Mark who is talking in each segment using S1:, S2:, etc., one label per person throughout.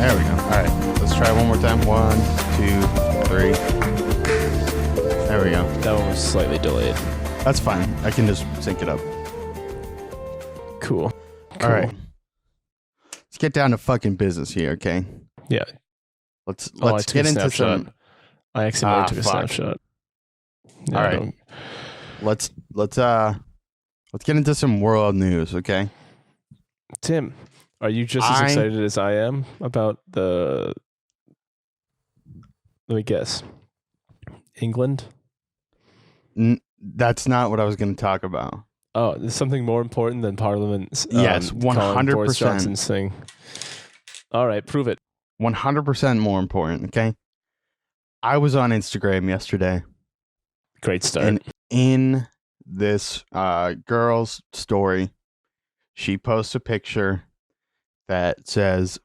S1: There we go. All right, let's try one more time. 1, 2, 3. There we go.
S2: That one was slightly delayed.
S1: That's fine. I can just sync it up.
S2: Cool.
S1: All right. Let's get down to fucking business here, okay?
S2: Yeah.
S1: Let's get into some.
S2: I accidentally took a snapshot. Yeah,
S1: all right. Let's get into some world news, okay?
S2: Tim, are you just as excited as I am about the? Let me guess. England?
S1: That's not what I was going to talk about.
S2: Oh, there's something more important than Parliament.
S1: Yes, 100%.
S2: Boris Johnson's thing. All right, prove it.
S1: 100% more important, okay? I was on Instagram yesterday.
S2: Great start.
S1: And in this girl's story, she posts a picture that says,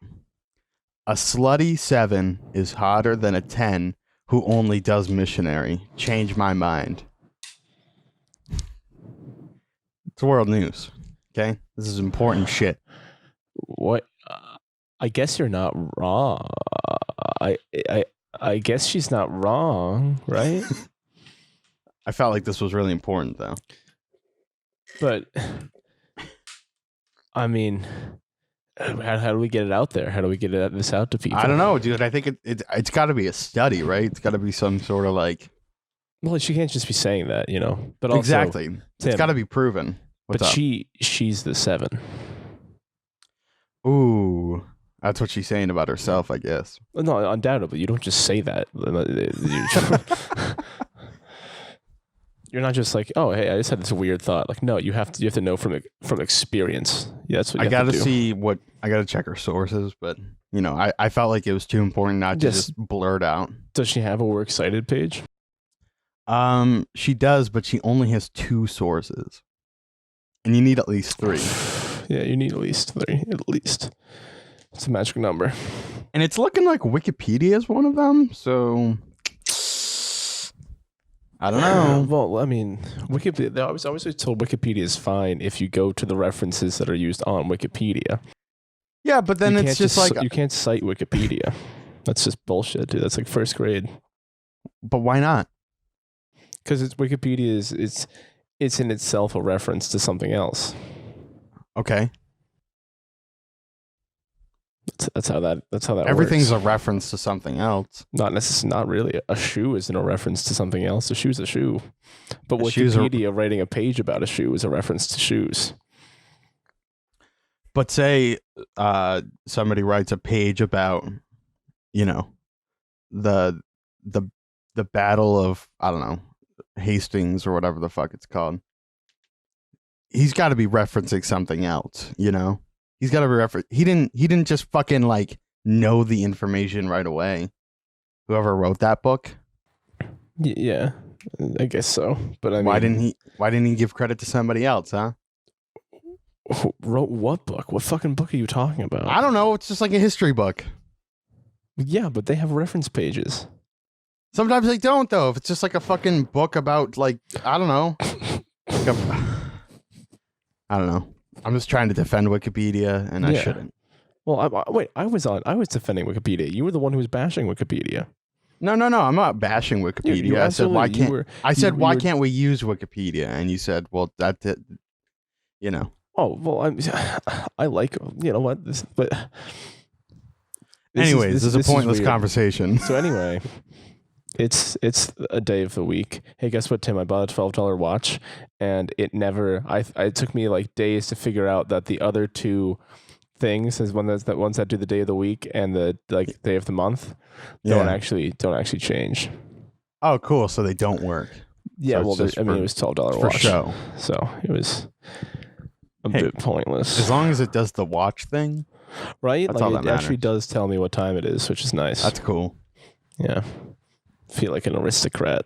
S1: "A slutty 7 is hotter than a 10 who only does missionary. Change my mind." It's world news, okay? This is important shit.
S2: What? I guess you're not wrong. I guess she's not wrong, right?
S1: I felt like this was really important, though.
S2: But, I mean, how do we get it out there? How do we get this out to people?
S1: I don't know, dude. I think it's got to be a study, right? It's got to be some sort of like...
S2: Well, she can't just be saying that, you know? But also,
S1: exactly.
S2: Tim,
S1: it's got to be proven. What's
S2: but
S1: up?
S2: she's the 7.
S1: Ooh, that's what she's saying about herself, I guess.
S2: No, undoubtedly. You don't just say that. You're not just like, oh, hey, I just had this weird thought. Like, no, you have to know from experience. Yeah, that's what you have to do.
S1: I gotta check her sources, but you know, I felt like it was too important not to just blurt out.
S2: Does she have a We're Excited page?
S1: She does, but she only has 2 sources. And you need at least 3.
S2: Yeah, you need at least 3. At least. It's a magic number.
S1: And it's looking like Wikipedia is one of them, so I don't know.
S2: Well, I mean, Wikipedia. I was always told Wikipedia is fine if you go to the references that are used on Wikipedia.
S1: Yeah, but then it's just like
S2: you can't cite Wikipedia. That's just bullshit, dude. That's like first grade.
S1: But why not?
S2: Because Wikipedia is it's in itself a reference to something else.
S1: Okay.
S2: That's how that
S1: Everything's
S2: works.
S1: a reference to something else.
S2: Not really. A shoe isn't a reference to something else. A shoe's a shoe. But Wikipedia writing a page about a shoe is a reference to shoes.
S1: But say somebody writes a page about, you know, the battle of, I don't know, Hastings or whatever the fuck it's called. He's got to be referencing something else, you know? He's got to be reference. He didn't just fucking like know the information right away. Whoever wrote that book.
S2: Yeah, I guess so. But I mean,
S1: why didn't he give credit to somebody else, huh?
S2: Who wrote what book? What fucking book are you talking about?
S1: I don't know. It's just like a history book.
S2: Yeah, but they have reference pages.
S1: Sometimes they don't, though. If it's just like a fucking book about, like, I don't know. I don't know. I'm just trying to defend Wikipedia, and I shouldn't.
S2: Well, I was defending Wikipedia. You were the one who was bashing Wikipedia.
S1: No. I'm not bashing Wikipedia. I said, why can't we use Wikipedia? And you said, well, that's it. You know.
S2: Oh, well, I like, you know what, but...
S1: Anyways, this is a pointless conversation.
S2: So anyway, it's a day of the week. Hey, guess what, Tim? I bought a $12 watch, and it took me like days to figure out that the other 2 things, is ones that do the day of the week and the like day of the month, don't actually change.
S1: Oh, cool. So they don't work.
S2: Yeah, so it was $12 watch.
S1: For show.
S2: So it was a bit pointless.
S1: As long as it does the watch thing.
S2: Right?
S1: That's
S2: like
S1: all that
S2: it actually does tell me what time it is, which is nice.
S1: That's cool.
S2: Yeah. Feel like an aristocrat.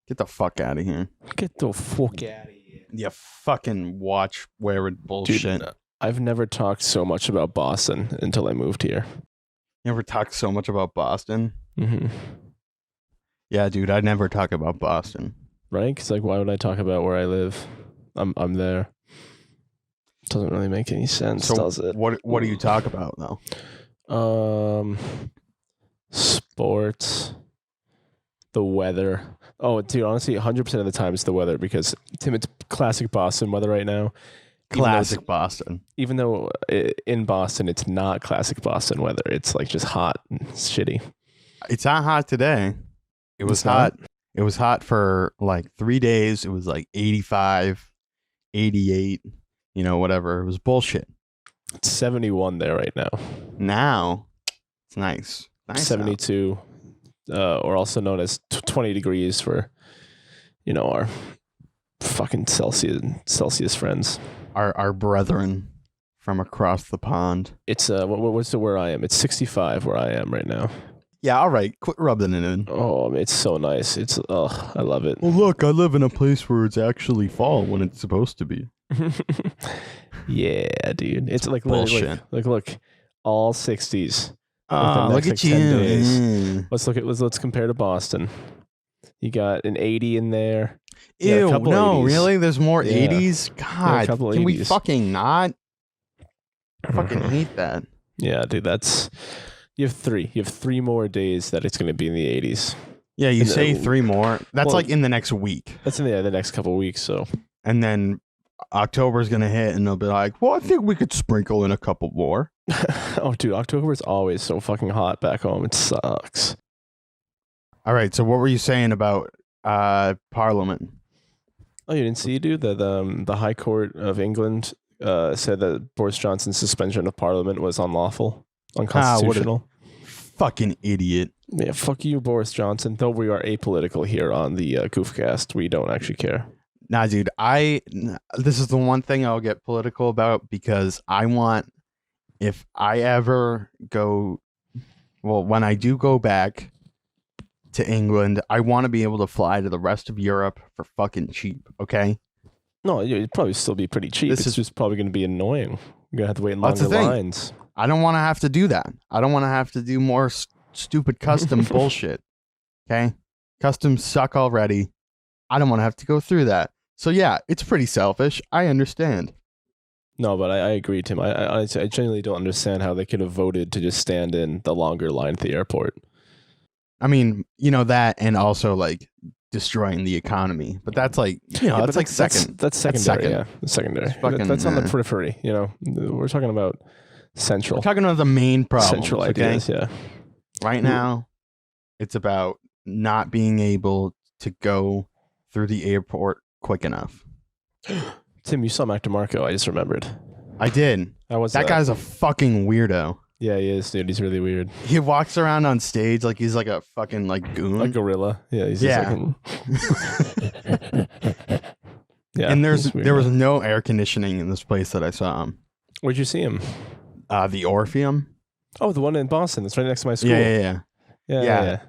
S1: Get the fuck out of here.
S2: Get the fuck out of here.
S1: You fucking watch wearing bullshit.
S2: Dude, I've never talked so much about Boston until I moved here.
S1: You ever talked so much about Boston?
S2: Mm-hmm.
S1: Yeah, dude, I never talk about Boston.
S2: Right? Because like, why would I talk about where I live? I'm there. Doesn't really make any sense, does it?
S1: What do you talk about though?
S2: Sports, the weather. Oh, dude, honestly, 100% of the time it's the weather because Tim, it's classic Boston weather right now.
S1: Classic Boston.
S2: Even though in Boston it's not classic Boston weather, it's like just hot and shitty.
S1: It's not hot today. It was hot. It was hot for like 3 days. It was like 85, 88, whatever. It was bullshit.
S2: It's 71 there right now.
S1: Now, it's nice.
S2: 72, or also known as 20 degrees for, our fucking Celsius friends.
S1: Our brethren from across the pond.
S2: It's what's the where I am? It's 65 where I am right now.
S1: Yeah, all right. Quit rubbing it in.
S2: Oh, it's so nice. I love it.
S1: Well, look, I live in a place where it's actually fall when it's supposed to be.
S2: Yeah, dude. It's like
S1: bullshit.
S2: Look, all 60s.
S1: Look at you.
S2: Let's compare to Boston. You got an 80 in there.
S1: Ew, no,
S2: 80s.
S1: Really? There's more 80s? God, can
S2: 80s.
S1: We fucking not? I fucking hate that.
S2: Yeah, dude, you have 3. You have 3 more days that it's going to be in the 80s.
S1: Yeah, you say 3 more. That's like in the next week.
S2: That's in the next couple of weeks, so.
S1: And then October's going to hit and they'll be like, well, I think we could sprinkle in a couple more.
S2: Oh, dude, October is always so fucking hot back home. It sucks.
S1: All right, so what were you saying about Parliament?
S2: Oh, you didn't see, dude, that the High Court of England said that Boris Johnson's suspension of Parliament was unlawful, unconstitutional.
S1: Fucking idiot.
S2: Yeah, fuck you, Boris Johnson. Though we are apolitical here on the Goofcast, we don't actually care.
S1: Nah, dude, this is the one thing I'll get political about because I want, if I ever when I do go back to England, I want to be able to fly to the rest of Europe for fucking cheap, okay?
S2: No, it'd probably still be pretty cheap. It's just probably going to be annoying. You're going to have to wait in longer lines.
S1: I don't want to have to do that. I don't want to have to do more stupid custom bullshit, okay? Customs suck already. I don't want to have to go through that. So yeah, it's pretty selfish. I understand.
S2: No, but I agree, Tim. I genuinely don't understand how they could have voted to just stand in the longer line at the airport.
S1: I mean, that and also like destroying the economy. But that's like, that's like second.
S2: That's secondary, yeah. Secondary. That's on the periphery, We're talking about central.
S1: We're talking about the main problem.
S2: Central ideas, yeah.
S1: Right now, it's about not being able to go through the airport quick enough.
S2: Tim, you saw Mac DeMarco. I just remembered.
S1: I did. That guy's a fucking weirdo.
S2: Yeah, he is, dude. He's really weird.
S1: He walks around on stage like he's like a fucking like goon.
S2: A gorilla. Yeah, he's just like yeah.
S1: And there was no air conditioning in this place that I saw him.
S2: Where'd you see him?
S1: The Orpheum.
S2: Oh, the one in Boston. That's right next to my school.
S1: Yeah.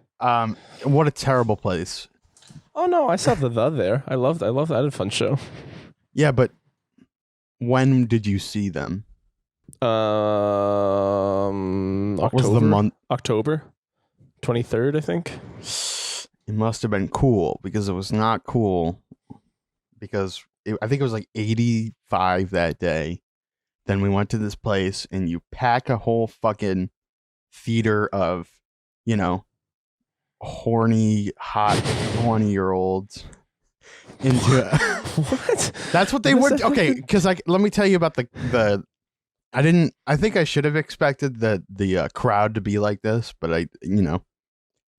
S1: What a terrible place.
S2: Oh no, I saw the there. I loved that. I had a fun show.
S1: Yeah, but when did you see them?
S2: October.
S1: What was the month?
S2: October 23rd, I think.
S1: It must have been cool because it was not cool because I think it was like 85 that day. Then we went to this place and you pack a whole fucking theater of, horny, hot 20-year-olds into it.
S2: What?
S1: That's what they would. Okay, because let me tell you about the. I think I should have expected the crowd to be like this, but you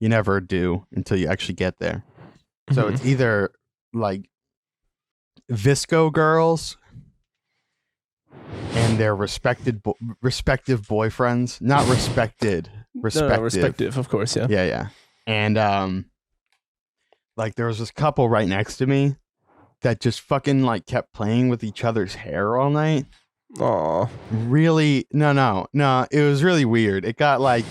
S1: never do until you actually get there. So it's either like Visco girls and their respective boyfriends, not respected, respective.
S2: No, respective, of course, yeah.
S1: Yeah. And like there was this couple right next to me that just fucking like kept playing with each other's hair all night.
S2: Aw.
S1: Really? No. It was really weird. It got like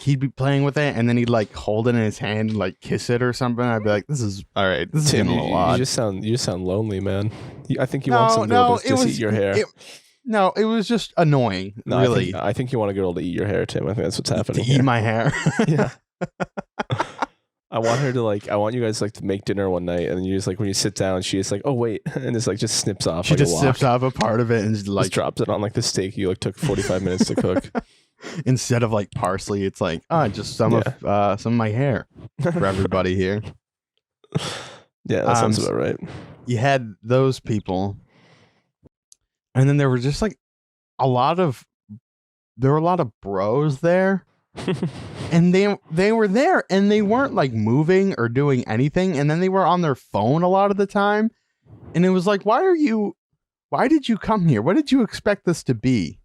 S1: he'd be playing with it and then he'd like hold it in his hand and like kiss it or something. I'd be like, this is all right. This is getting a little odd.
S2: You just sound lonely, man. I think you want some girl to eat your hair.
S1: It was just annoying.
S2: No,
S1: really.
S2: I think you want a girl to eat your hair, Tim. I think that's what's happening.
S1: To eat my hair.
S2: Yeah. I want you guys like to make dinner one night, and then you just like when you sit down, she is like, "Oh wait," and it's like just snips off.
S1: She just snips off a part of it and
S2: just drops it on like the steak you like took 45 minutes to cook.
S1: Instead of like parsley, it's like just some of my hair for everybody here.
S2: Yeah, that sounds about right.
S1: You had those people, and then there were just like a lot of bros there. And they were there and they weren't like moving or doing anything, and then they were on their phone a lot of the time, and it was like, why did you come here? What did you expect this to be?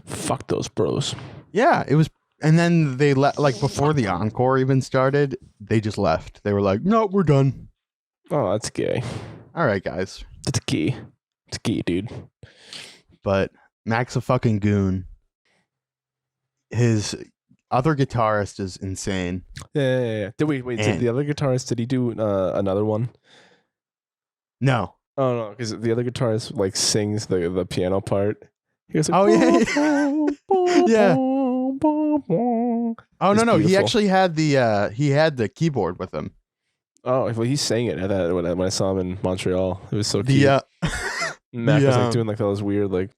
S2: Fuck those bros.
S1: Yeah, it was. And then they like before the encore even started, they just left. They were like, no, we're done.
S2: Oh, that's gay.
S1: All right, guys.
S2: That's gay. It's gay, dude.
S1: But Mac's a fucking goon. His other guitarist is insane.
S2: Yeah. Did the other guitarist, did he do another one?
S1: No.
S2: Oh, no, because the other guitarist like sings the piano part. He goes like,
S1: oh, yeah. Yeah. Oh, no. He actually had the keyboard with him.
S2: Oh, well, he sang it when I saw him in Montreal. It was so cute. Mac was like doing like those weird like.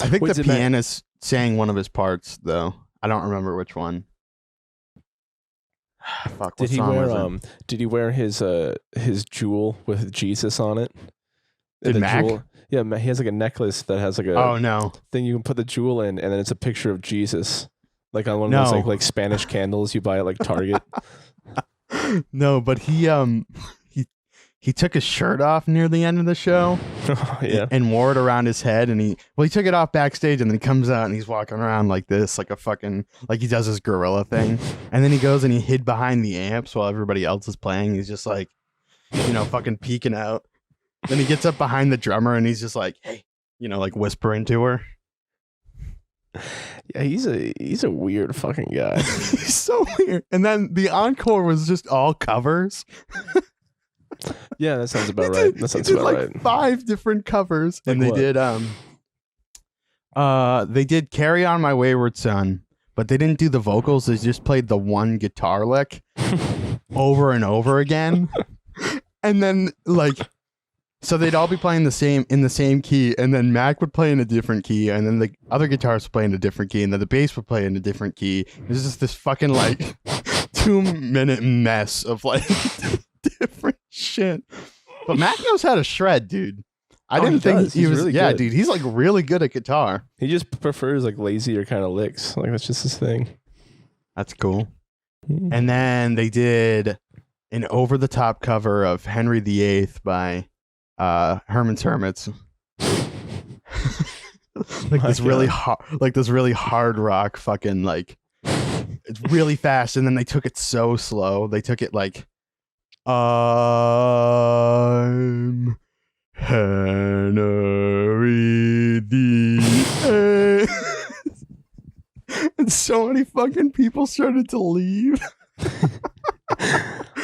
S1: I think the pianist sang one of his parts though. I don't remember which one. Fuck.
S2: Did he wear his jewel with Jesus on it?
S1: Did Mac?
S2: Jewel, yeah, he has like a necklace that has like a thing you can put the jewel in, and then it's a picture of Jesus, like on one of those like Spanish candles you buy at like Target.
S1: No, but he took his shirt off near the end of the show.
S2: Yeah.
S1: And wore it around his head, and he took it off backstage, and then he comes out and he's walking around like this, like a fucking, like he does his gorilla thing. And then he goes and he hid behind the amps while everybody else is playing. He's just like, fucking peeking out. Then he gets up behind the drummer and he's just like, hey, like whispering to her.
S2: Yeah, he's a weird fucking guy.
S1: He's so weird. And then the encore was just all covers.
S2: Yeah, that sounds about right. That sounds about right.
S1: 5 different covers, like, and they did "Carry On My Wayward Son," but they didn't do the vocals. They just played the one guitar lick over and over again, and then so they'd all be playing in the same key, and then Mac would play in a different key, and then the other guitarists would play in a different key, and then the bass would play in a different key. It was just this fucking 2-minute mess of different shit. But Mac knows how to shred, dude. I didn't think he was really good. Dude, he's really good at guitar.
S2: He just prefers lazier kind of licks. That's just his thing.
S1: That's cool. And then they did an over the top cover of Henry VIII by Herman's Hermits. This really hard rock fucking it's really fast, and then they took it so slow. They took it I'm Henry VIII. And so many fucking people started to leave.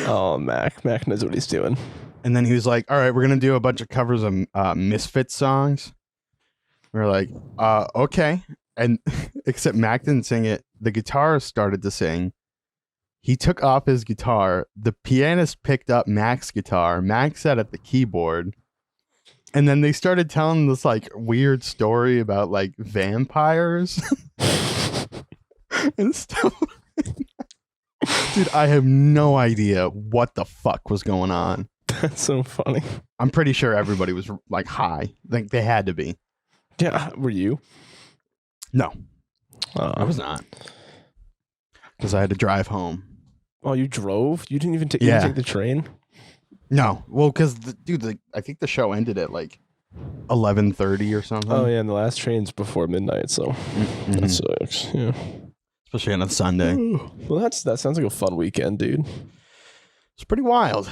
S2: Oh, Mac knows what he's doing.
S1: And then he was like, all right, we're going to do a bunch of covers of Misfits songs. We were like, okay. And except Mac didn't sing it. The guitarist started to sing. He took off his guitar. The pianist picked up Mac's guitar. Mac sat at the keyboard. And then they started telling this weird story about vampires and stuff. Dude, I have no idea what the fuck was going on.
S2: That's so funny.
S1: I'm pretty sure everybody was high. They had to be.
S2: Yeah. Were you?
S1: No. I was not. Because I had to drive home.
S2: Oh, you drove? You didn't even take the train?
S1: No. Well, because, I think the show ended at 11:30 or something.
S2: Oh, yeah, and the last train's before midnight, so that sucks. Yeah.
S1: Especially on a Sunday.
S2: Well, that sounds like a fun weekend, dude.
S1: It's pretty wild.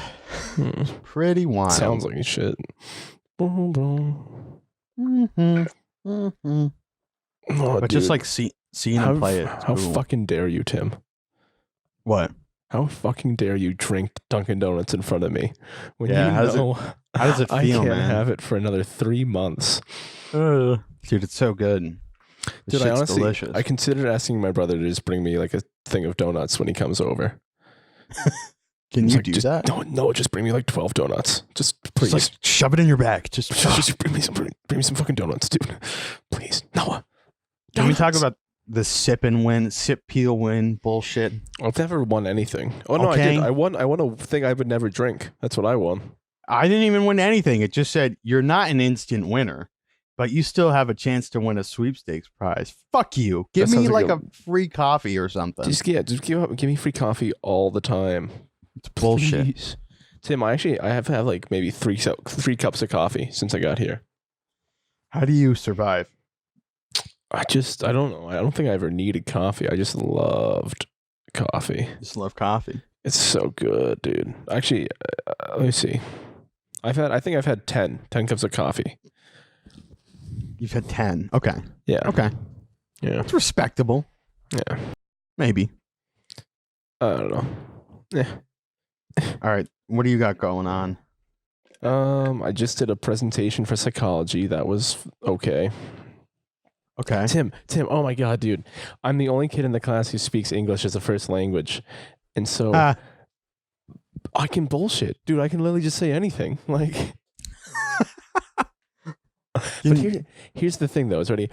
S1: It's pretty wild.
S2: Sounds like shit. Oh,
S1: but
S2: dude.
S1: just seeing him play it.
S2: How fucking dare you, Tim?
S1: What?
S2: How fucking dare you drink Dunkin' Donuts in front of me when
S1: how does it feel,
S2: I can't
S1: man?
S2: have it for another 3 months.
S1: Dude, it's so good.
S2: Dude, I honestly, delicious. I considered asking my brother to just bring me a thing of donuts when he comes over.
S1: Can you do that?
S2: No, just bring me 12 donuts. Just please.
S1: Just shove it in your bag. Just
S2: bring me some fucking donuts, dude. Please. No.
S1: we talk about the sip and win, sip peel win bullshit?
S2: I've never won anything. Oh no,
S1: Okay.
S2: I did. I won a thing I would never drink. That's what I won.
S1: I didn't even win anything. It just said you're not an instant winner, but you still have a chance to win a sweepstakes prize. Fuck you. Give
S2: That
S1: me
S2: sounds
S1: like
S2: like
S1: a free coffee or something.
S2: Just give me free coffee all the time.
S1: It's bullshit.
S2: Please. Tim, I have had like maybe three cups of coffee since I got here.
S1: How do you survive?
S2: I don't know. I don't think I ever needed coffee. I just loved coffee.
S1: Just love coffee.
S2: It's so good, dude. Actually, let me see. I think I've had 10 cups of coffee.
S1: You've had 10. Okay.
S2: Yeah.
S1: Okay.
S2: Yeah.
S1: It's respectable.
S2: Yeah.
S1: Maybe.
S2: I don't know. Yeah.
S1: All right. What do you got going on?
S2: I just did a presentation for psychology. That was okay.
S1: Okay.
S2: Tim, oh my God, dude. I'm the only kid in the class who speaks English as a first language. And so I can bullshit. Dude, I can literally just say anything. Like, but here's the thing though, is ready.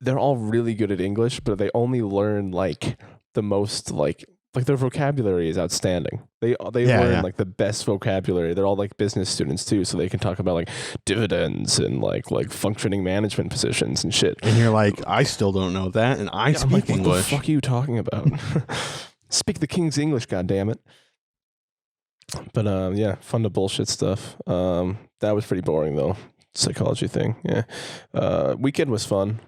S2: They're all really good at English, but they only learn like the most like their vocabulary is outstanding. They learn like the best vocabulary. They're all like business students too, so they can talk about like dividends and like functioning management positions and shit.
S1: And you're like, I still don't know that, and I speak
S2: like,
S1: English.
S2: What the fuck are you talking about? Speak the king's English, goddammit. But yeah, fun to bullshit stuff. That was pretty boring though. Psychology thing. Yeah. Weekend was fun.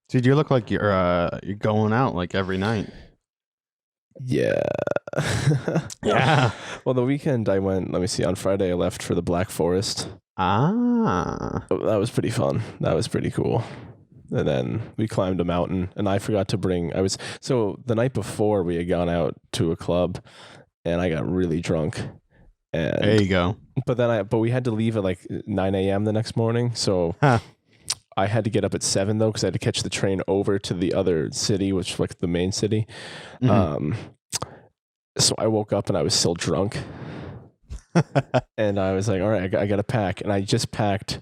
S1: Dude, you look like you're going out like every night.
S2: Yeah.
S1: Yeah.
S2: Well, the weekend I went, let me see, on Friday I left for the Black Forest.
S1: Ah.
S2: That was pretty fun. That was pretty cool. And then we climbed a mountain, and I forgot to bring, so the night before we had gone out to a club, and I got really drunk. And
S1: There you go.
S2: But we had to leave at like 9 a.m. the next morning, so I had to get up at 7 though, because I had to catch the train over to the other city, which was like the main city.
S1: Mm-hmm.
S2: So I woke up and I was still drunk, and I was like, all right, I got to pack, and I just packed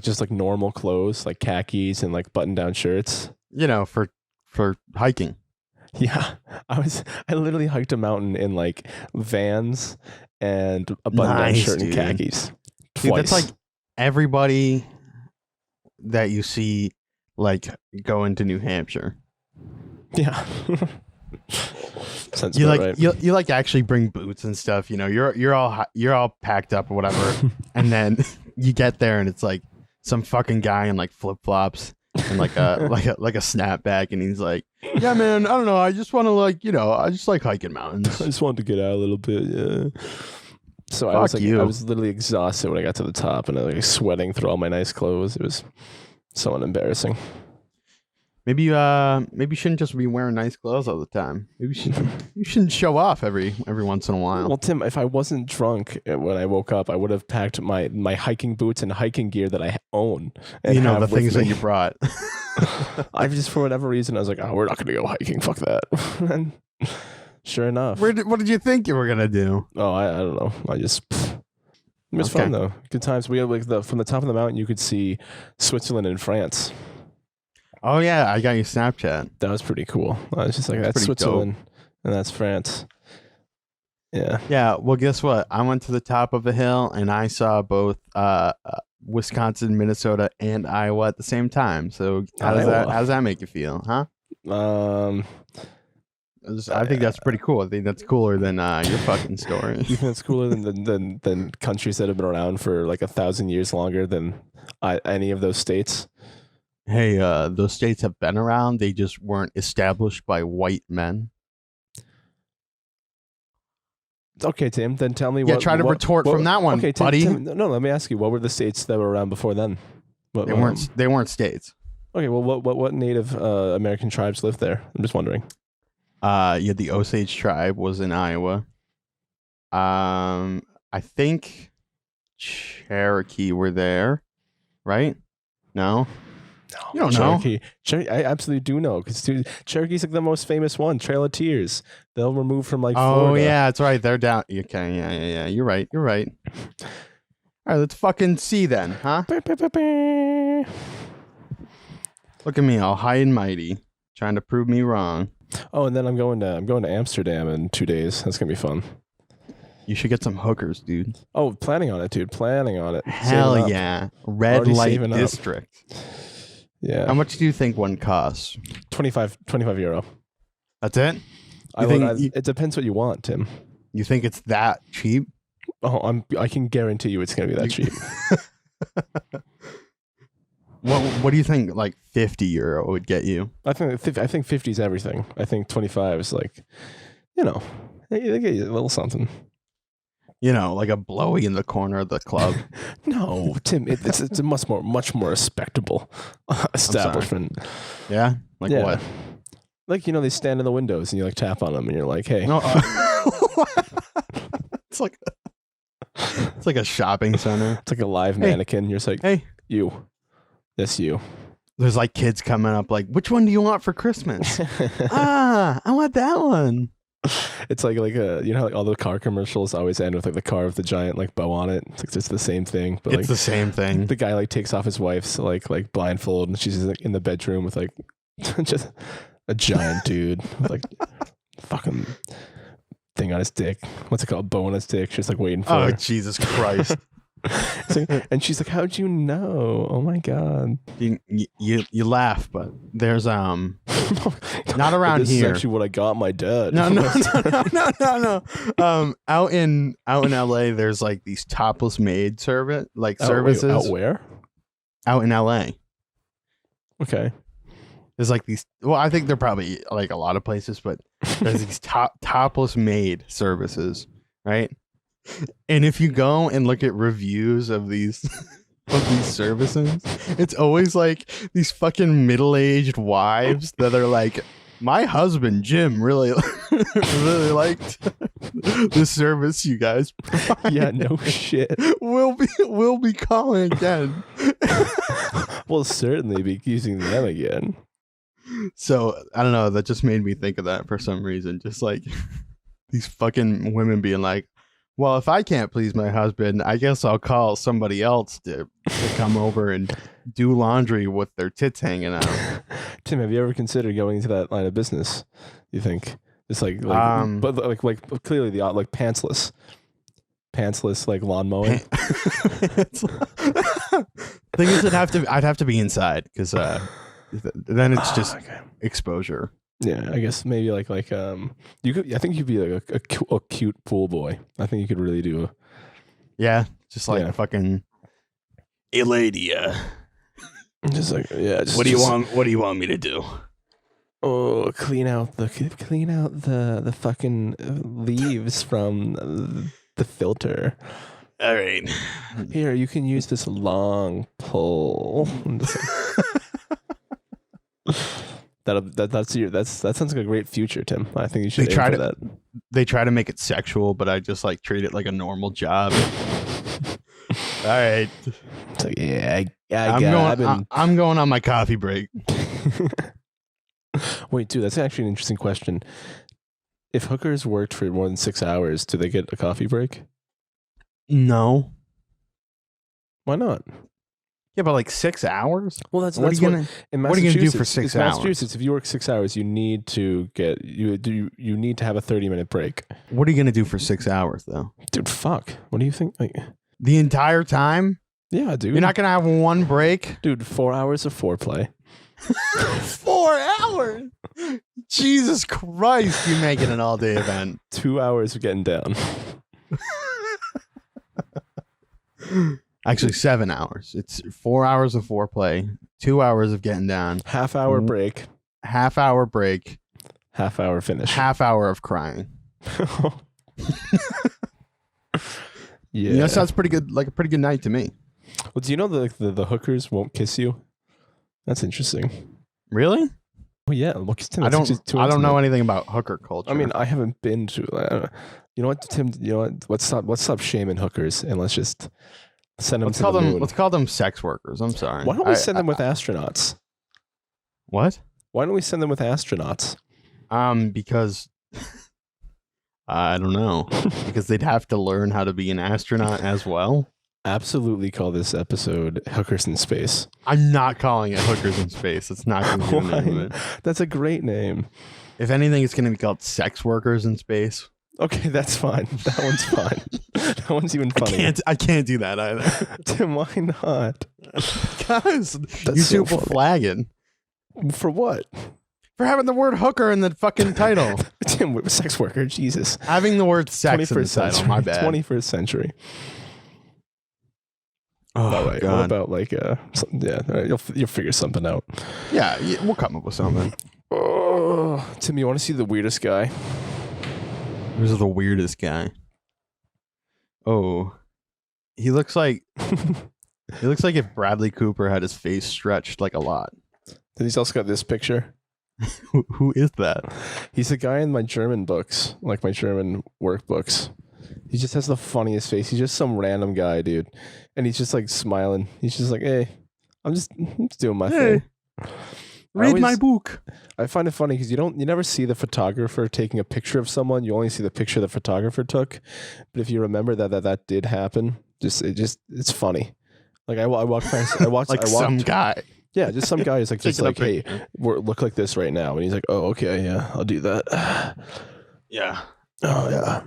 S2: just normal clothes, like khakis and like button-down shirts.
S1: You know, for hiking.
S2: Yeah, I literally hiked a mountain in like Vans and a button-down shirt and khakis. Twice.
S1: Dude, that's like everybody that you see like going to New Hampshire.
S2: Yeah.
S1: You like
S2: right.
S1: you like actually bring boots and stuff. You know, you're all packed up or whatever, and then you get there and it's like some fucking guy in like flip flops and like a snapback, and he's like, yeah, man, I don't know, I just want to I just like hiking mountains.
S2: I just wanted to get out a little bit. Yeah. So I was literally exhausted when I got to the top, and I was like sweating through all my nice clothes. It was somewhat embarrassing.
S1: Maybe you shouldn't just be wearing nice clothes all the time. Maybe you shouldn't show off every once in a while.
S2: Well, Tim, if I wasn't drunk when I woke up, I would have packed my hiking boots and hiking gear that I own. And
S1: the things that you brought.
S2: I just, for whatever reason, I was like, oh, we're not going to go hiking. Fuck that. And sure enough.
S1: What did you think you were going to do?
S2: Oh, I don't know. It was fun though. Good times. We had like from the top of the mountain, you could see Switzerland and France.
S1: Oh yeah, I got your Snapchat.
S2: That was pretty cool. I was just like, that's Switzerland and that's France. Yeah.
S1: Yeah. Well, guess what? I went to the top of a hill and I saw both Wisconsin, Minnesota, and Iowa at the same time. So how does that make you feel, huh? I think that's pretty cool. I think that's cooler than your fucking story.
S2: You think it's cooler than countries that have been around for like 1,000 years longer than any of those states?
S1: Hey, those states have been around. They just weren't established by white men.
S2: Okay, Tim, then tell me what...
S1: Yeah, try to retort from that one,
S2: okay,
S1: buddy.
S2: Tim, no, let me ask you, what were the states that were around before then?
S1: They weren't states.
S2: Okay, well, what Native American tribes lived there? I'm just wondering.
S1: The Osage tribe was in Iowa. I think Cherokee were there, right? No? You don't
S2: know. Cherokee, I absolutely do know, because Cherokee's like the most famous one. Trail of Tears. They'll remove from like Florida.
S1: Oh yeah, that's right. They're down. Okay, yeah. You're right. All right, let's fucking see then, huh? Look at me, all high and mighty, trying to prove me wrong.
S2: Oh, and then I'm going to Amsterdam in 2 days. That's gonna be fun.
S1: You should get some hookers, dude.
S2: Oh, planning on it, dude. Planning on it.
S1: Hell yeah. Red
S2: Already
S1: light
S2: saving up.
S1: district.
S2: Yeah.
S1: How much do you think one costs?
S2: 25 euro.
S1: That's it?
S2: It depends what you want, Tim.
S1: You think it's that cheap?
S2: Oh, I can guarantee you it's gonna be that cheap.
S1: What do you think like 50 euro would get you?
S2: I think 50 is everything. I think 25 is like, you know, they get you a little something.
S1: You know, like a blowy in the corner of the club.
S2: No, Tim, it's a much more respectable establishment.
S1: Yeah? Like
S2: Yeah.
S1: what?
S2: Like, you know, they stand in the windows and you like tap on them and you're like, hey.
S1: No, it's like a shopping center.
S2: It's like a live mannequin. You're just like,
S1: Hey,
S2: you. That's you.
S1: there's like kids coming up like, which one do you want for Christmas? I want that one.
S2: It's like you know, like all the car commercials always end with like the car with the giant like bow on it. It's like just the same thing, but
S1: It's
S2: like
S1: the same thing.
S2: the guy like takes off his wife's like blindfold and she's like in the bedroom with like just a giant dude with like fucking thing on his dick. What's it called? Bow on his dick. She's like waiting for
S1: Oh,
S2: her.
S1: Jesus Christ.
S2: And she's like, how'd you know? Oh my God.
S1: You laugh, but there's not around
S2: This
S1: here.
S2: is actually what I got my dad.
S1: No. Out in LA, there's like these topless maid services.
S2: Out where?
S1: Out in LA.
S2: Okay.
S1: There's like these. Well, I think they're probably like a lot of places, but there's these topless maid services, right? And if you go and look at reviews of these services, it's always like these fucking middle-aged wives that are like, my husband Jim really really liked the service you guys provide.
S2: Yeah, no shit.
S1: We'll be calling again.
S2: We'll certainly be using them again.
S1: So I don't know, that just made me think of that for some reason. Just like these fucking women being like, well, if I can't please my husband, I guess I'll call somebody else to come over and do laundry with their tits hanging out.
S2: Tim, have you ever considered going into that line of business? You think it's like but like clearly the like pantsless like lawn mowing.
S1: Thing is, I'd have to be inside because then it's just exposure.
S2: Yeah, I guess maybe like you could. I think you'd be like a cute pool boy. I think you could really do.
S1: Yeah, just like fucking. Hey, lady.
S2: Just like
S1: what do you want? What do you want me to do?
S2: Oh, clean out the fucking leaves from the filter.
S1: All right.
S2: Here, you can use this long pole. That sounds like a great future, Tim. I think you should aim for that.
S1: They try to make it sexual, but I just like treat it like a normal job. All right.
S2: It's like,
S1: I'm going on my coffee break.
S2: Wait, dude, that's actually an interesting question. If hookers worked for more than 6 hours, do they get a coffee break?
S1: No.
S2: Why not?
S1: Yeah, but like 6 hours?
S2: Well, that's
S1: what are you gonna do for 6 hours?
S2: Massachusetts, if you work 6 hours, you need to have a 30-minute break.
S1: What are you gonna do for 6 hours though?
S2: Dude, fuck. What do you think? Like
S1: the entire time?
S2: Yeah, dude.
S1: You're not gonna have one break?
S2: Dude, 4 hours of foreplay.
S1: 4 hours? Jesus Christ, you make it an all-day event.
S2: 2 hours of getting down.
S1: Actually, 7 hours. It's 4 hours of foreplay, 2 hours of getting down.
S2: Half-hour break.
S1: Half-hour break.
S2: Half-hour finish.
S1: Half hour of crying.
S2: Yeah.
S1: That sounds pretty good, like a pretty good night to me.
S2: Well, do you know the hookers won't kiss you? That's interesting.
S1: Really?
S2: Oh yeah, look, Tim,
S1: I don't know anything about hooker culture.
S2: I mean, I haven't been to. You know what, Tim? You know what? Let's stop shaming hookers and let's just send them to the moon.
S1: Let's call them sex workers. I'm sorry.
S2: Why don't we send them with astronauts?
S1: What?
S2: Why don't we send them with astronauts?
S1: Because I don't know. Because they'd have to learn how to be an astronaut as well.
S2: absolutely call this episode Hookers in Space.
S1: I'm not calling it Hookers in Space. It's not going to be the name of it.
S2: That's a great name.
S1: If anything, it's going to be called Sex Workers in Space.
S2: Okay, that's fine. That one's fine. That one's even funny.
S1: I can't do that either.
S2: Tim, why not?
S1: Guys,
S2: That's
S1: YouTube
S2: so
S1: will
S2: funny.
S1: flag it.
S2: For what?
S1: For having the word hooker in the fucking title.
S2: Tim, sex worker, Jesus.
S1: Having the word sex in the
S2: 21st
S1: title,
S2: century.
S1: my bad.
S2: 21st century.
S1: Oh,
S2: All right.
S1: God.
S2: What about like yeah? All right, you'll figure something out.
S1: Yeah, we'll come up with something.
S2: Oh, Tim, you want to see the weirdest guy?
S1: Who's the weirdest guy? Oh, he looks like if Bradley Cooper had his face stretched like a lot.
S2: Then he's also got this picture.
S1: Who is that?
S2: He's the guy in my German books, like my German workbooks. He just has the funniest face. He's just some random guy, dude. And he's just like smiling. He's just like, hey, I'm just doing my thing.
S1: Read my book.
S2: I find it funny because you never see the photographer taking a picture of someone. You only see the picture the photographer took. But if you remember that did happen, it's funny. Like I walked past,
S1: Some guy.
S2: Yeah, just some guy who's like, just like, hey, look like this right now, and he's like, oh, okay, yeah, I'll do that.
S1: Yeah.
S2: Oh yeah.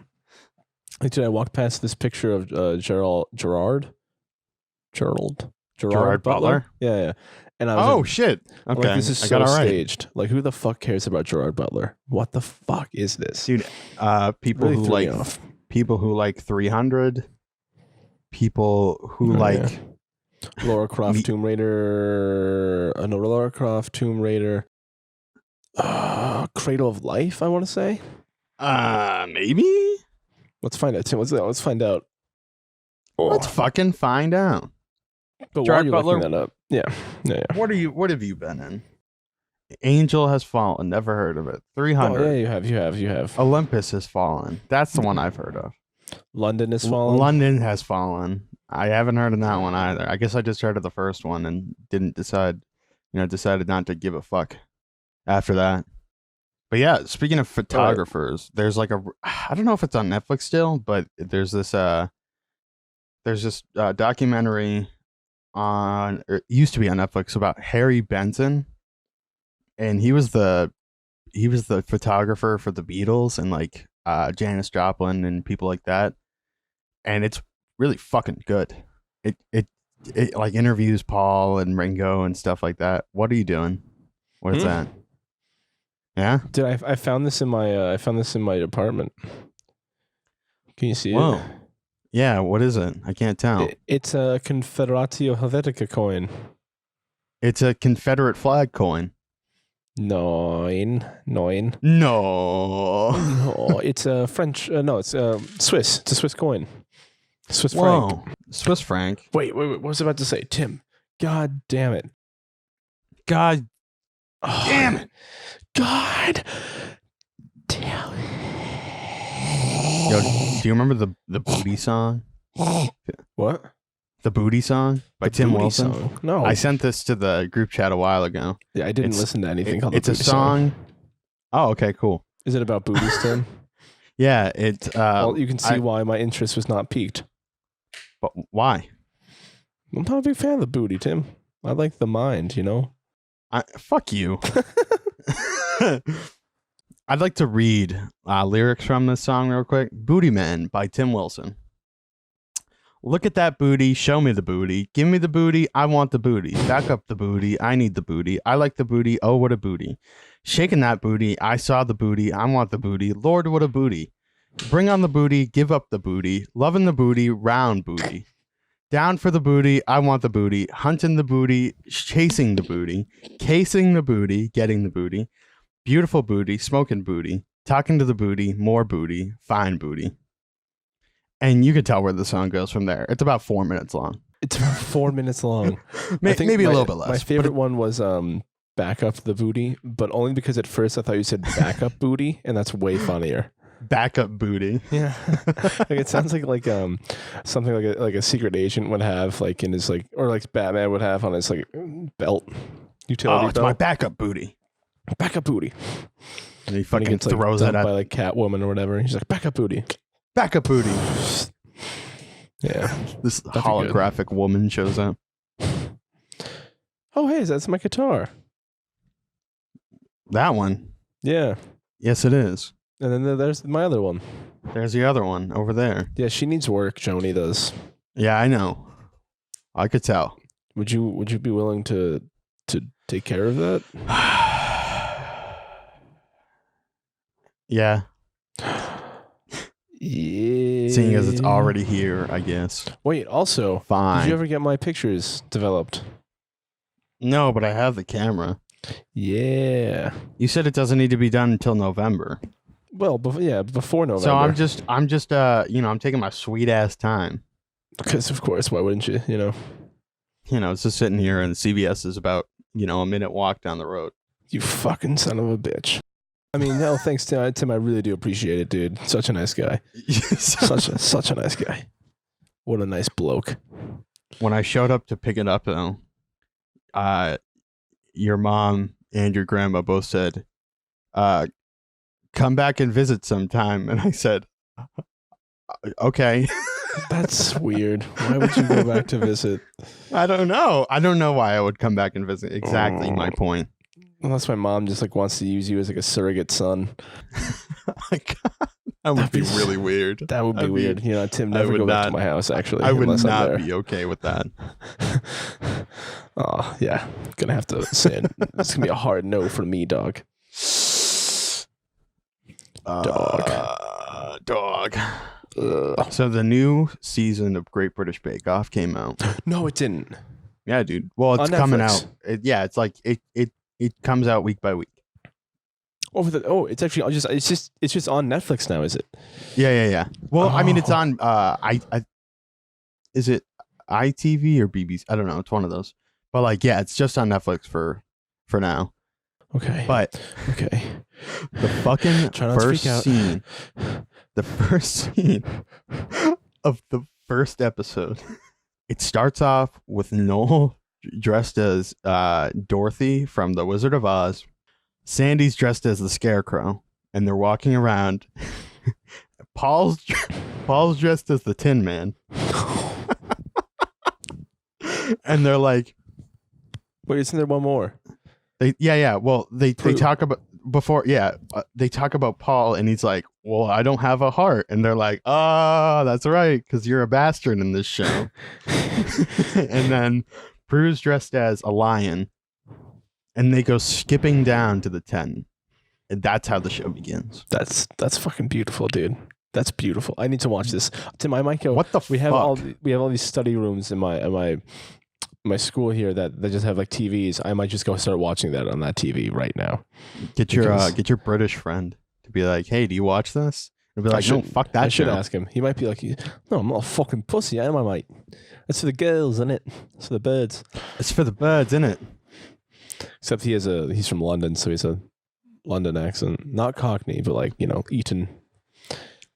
S2: Like, dude, I walked past this picture of Gerard
S1: Butler?
S2: Yeah. And I was like,
S1: shit.
S2: I'm
S1: Okay.
S2: like, this is
S1: I
S2: so
S1: got it right.
S2: staged. Like, who the fuck cares about Gerard Butler? What the fuck is this?
S1: Dude, people
S2: Really
S1: who
S2: threw
S1: like
S2: me off.
S1: people who like 300, people who
S2: Oh,
S1: like
S2: yeah. Lara Croft, Tomb Raider. No, Lara Croft, Tomb Raider. Cradle of Life, I want to say.
S1: maybe?
S2: Let's find out, Tim. Let's find out.
S1: Let's fucking find out.
S2: But while
S1: Gerard
S2: you're
S1: Butler?
S2: looking that up, yeah.
S1: What have you been in? Angel Has Fallen, never heard of it. 300.
S2: Oh, yeah, you have.
S1: Olympus Has Fallen. That's the one I've heard of.
S2: London Has Fallen.
S1: London Has Fallen. I haven't heard of that one either. I guess I just heard of the first one and decided not to give a fuck after that. But yeah, speaking of photographers, there's like I don't know if it's on Netflix still, but there's this documentary it used to be on Netflix about Harry Benson, and he was the photographer for the Beatles and like Janis Joplin and people like that, and it's really fucking good. It like interviews Paul and Ringo and stuff like that. What are you doing? What is that? Yeah,
S2: Dude, I found this in my apartment. Can you see
S1: Whoa.
S2: it?
S1: Yeah, what is it? I can't tell.
S2: It's a Confederatio Helvetica coin.
S1: It's a Confederate flag coin.
S2: Nine.
S1: No.
S2: No, it's a French. No, it's Swiss. It's a Swiss coin. Swiss franc.
S1: Whoa. Swiss franc.
S2: Wait. What was I about to say, Tim? God damn it.
S1: God
S2: Oh,
S1: damn it.
S2: God damn it.
S1: Yo, do you remember the Booty song?
S2: What?
S1: The Booty song by Tim
S2: Booty
S1: Wilson?
S2: song? No.
S1: I sent this to the group chat a while ago.
S2: Yeah, I didn't listen to anything called
S1: It's
S2: the
S1: a
S2: Booty
S1: song. Oh, okay, cool.
S2: Is it about booties, Tim?
S1: Yeah, it
S2: Well, you can see why my interest was not piqued.
S1: but why?
S2: I'm not a big fan of the booty, Tim. I like the mind, you know?
S1: Fuck you. I'd like to read lyrics from this song real quick. Booty Man by Tim Wilson. Look at that booty. Show me the booty. Give me the booty. I want the booty. Back up the booty. I need the booty. I like the booty. Oh, what a booty. Shaking that booty. I saw the booty. I want the booty. Lord, what a booty. Bring on the booty. Give up the booty. Loving the booty. Round booty. Down for the booty. I want the booty. Hunting the booty. Chasing the booty. Casing the booty. Getting the booty. Beautiful booty. Smoking booty. Talking to the booty. More booty. Fine booty. And you could tell where the song goes from there. It's about 4 minutes long.
S2: It's about 4 minutes long.
S1: Maybe a little bit less.
S2: My favorite one was back up the booty, but only because at first I thought you said back up booty, and that's way funnier.
S1: Backup booty.
S2: Yeah, like it sounds like something like a secret agent would have like in his like, or like Batman would have on his like belt, utility
S1: It's
S2: belt.
S1: my backup booty.
S2: Back up booty.
S1: And he fucking throws
S2: it
S1: it
S2: by
S1: at
S2: like Catwoman or whatever. He's like back up booty.
S1: backup booty.
S2: Yeah.
S1: This
S2: That'd be good.
S1: holographic woman shows up.
S2: Oh, hey, that's my guitar.
S1: That one.
S2: Yeah.
S1: Yes, it is.
S2: And then there's my other one.
S1: There's the other one over there.
S2: Yeah, she needs work. Joni does.
S1: Yeah, I know. I could tell.
S2: Would you be willing to take care of that?
S1: Yeah.
S2: Yeah.
S1: Seeing as it's already here, I guess.
S2: Wait, also,
S1: Fine.
S2: did you ever get my pictures developed?
S1: No, but I have the camera.
S2: Yeah.
S1: You said it doesn't need to be done until November.
S2: Well, before November.
S1: So I'm just I'm taking my sweet ass time.
S2: Because of course, why wouldn't you?
S1: It's just sitting here, and CVS is about a minute walk down the road.
S2: You fucking son of a bitch. I mean, no, thanks, Tim. I really do appreciate it, dude. Such a nice guy. such a nice guy. What a nice bloke.
S1: When I showed up to pick it up, though, your mom and your grandma both said, come back and visit sometime. And I said, okay.
S2: That's weird. Why would you go back to visit?
S1: I don't know. I don't know why I would come back and visit. Exactly my point.
S2: Unless my mom just wants to use you as a surrogate son.
S1: That would be really weird.
S2: That would be weird. Tim, never go back to my house, actually.
S1: I would not be okay with that.
S2: Oh, yeah. Gonna have to say it. It's gonna be a hard no for me, dog.
S1: Dog. So the new season of Great British Bake Off came out.
S2: No, it didn't.
S1: Yeah, dude. Well, it's coming out. It's like it comes out week by week.
S2: It's actually it's just on Netflix now, is it?
S1: Yeah. Well, I mean, it's on. Is it ITV or BBC? I don't know. It's one of those. But it's just on Netflix for now.
S2: Okay.
S1: But the fucking first scene of the first episode, it starts off with Noel dressed as Dorothy from The Wizard of Oz. Sandy's dressed as the Scarecrow, and they're walking around. Paul's dressed as the Tin Man. And they're like,
S2: wait, isn't there one more?
S1: Well, they talk about before. Yeah, they talk about Paul, and he's like, "Well, I don't have a heart," and they're like, "Oh, that's right, because you're a bastard in this show." And then Prue's dressed as a lion, and they go skipping down to the 10, and that's how the show begins.
S2: That's fucking beautiful, dude. That's beautiful. I need to watch this. Tim, I might go.
S1: What the
S2: we
S1: fuck?
S2: We have all these study rooms in my school here that they just have TVs. I might just go start watching that on that TV right now.
S1: Get your British friend to be like, "Hey, do you watch this?" And be like, "No, fuck that." I
S2: should ask him. He might be like, "No, I'm not a fucking pussy, am I, mate? It's for the girls, isn't it? It's for the birds.
S1: It's for the birds, isn't it?"
S2: Except he's from London, so he's a London accent, not Cockney, but Eton.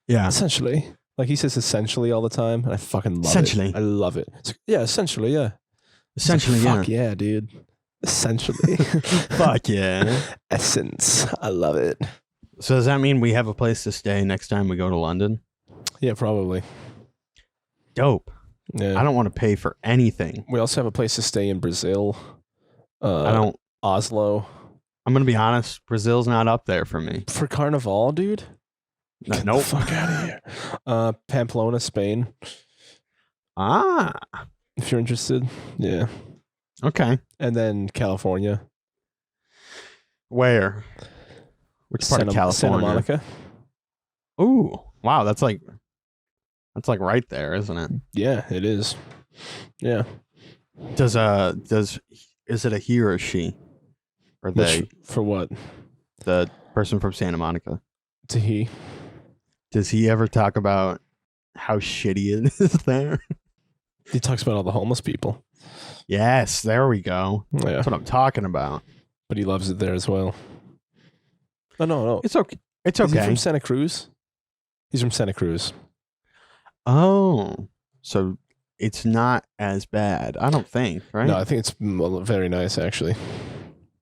S1: Yeah,
S2: essentially. He says essentially all the time, and I fucking love
S1: essentially.
S2: It. I love it. Yeah, essentially, yeah.
S1: Essentially,
S2: fuck yeah, dude. Essentially.
S1: Fuck yeah.
S2: Essence. I love it.
S1: So does that mean we have a place to stay next time we go to London?
S2: Yeah, probably.
S1: Dope.
S2: Yeah.
S1: I don't want to pay for anything.
S2: We also have a place to stay in Brazil. Oslo.
S1: I'm going to be honest. Brazil's not up there for me.
S2: For Carnival, dude?
S1: Nope.
S2: Get the fuck out of here. Pamplona, Spain. If you're interested. Yeah.
S1: Okay.
S2: And then California.
S1: Where? Which part of California?
S2: Santa Monica.
S1: Ooh. Wow, that's right there, isn't it?
S2: Yeah, it is. Yeah.
S1: Is it a he or a she? Or they?
S2: For what?
S1: The person from Santa Monica.
S2: It's a he.
S1: Does he ever talk about how shitty it is there?
S2: He talks about all the homeless people.
S1: Yes, there we go.
S2: Yeah.
S1: That's what I'm talking about.
S2: But he loves it there as well. Oh, no.
S1: It's okay. It's okay.
S2: Is he from Santa Cruz? He's from Santa Cruz.
S1: Oh, so it's not as bad. I don't think, right?
S2: No, I think it's very nice, actually.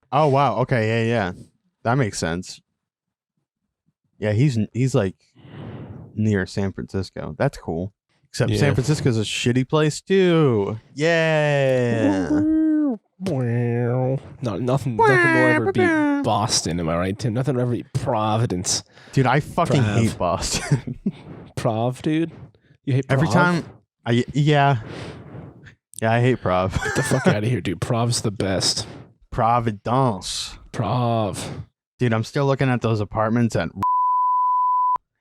S1: Oh, wow. Okay, yeah. That makes sense. Yeah, he's near San Francisco. That's cool. Except
S2: Yeah.
S1: San Francisco's a shitty place too. Yeah.
S2: No, nothing will ever beat Boston. Am I right, Tim? Nothing will ever beat Providence.
S1: Dude, I fucking
S2: Prav.
S1: hate Boston.
S2: Prov, dude. You hate Prov?
S1: Every time yeah, I hate Prov.
S2: Get the fuck out of here, dude. Prov's the best.
S1: Providence.
S2: Prov.
S1: Dude, I'm still looking at those apartments at